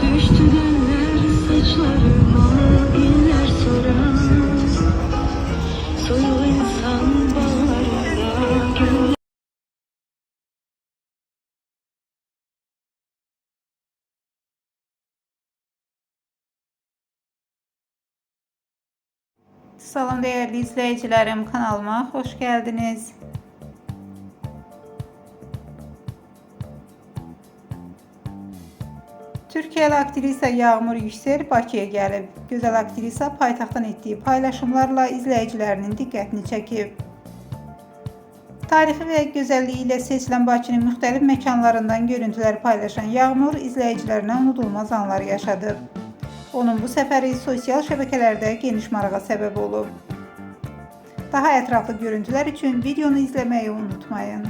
Düştü güller saçlarıma, iller sorar. Soyu insan bağrında gül. Salam değerli izleyicilerim, kanalıma hoş geldiniz. Türkiyəli aktrisa Yağmur Yüksel Bakıya gəlib. Gözəl aktrisa paytaxtdan etdiyi paylaşımlarla izləyicilərinin diqqətini çəkib. Tarixi və gözəlliyi ilə seçilən Bakının müxtəlif məkanlarından görüntülər paylaşan Yağmur izləyicilərinə unudulmaz anlar yaşadı. Onun bu səfəri sosial şəbəkələrdə geniş marağa səbəb olub. Daha ətraflı görüntülər üçün videonu izləməyi unutmayın.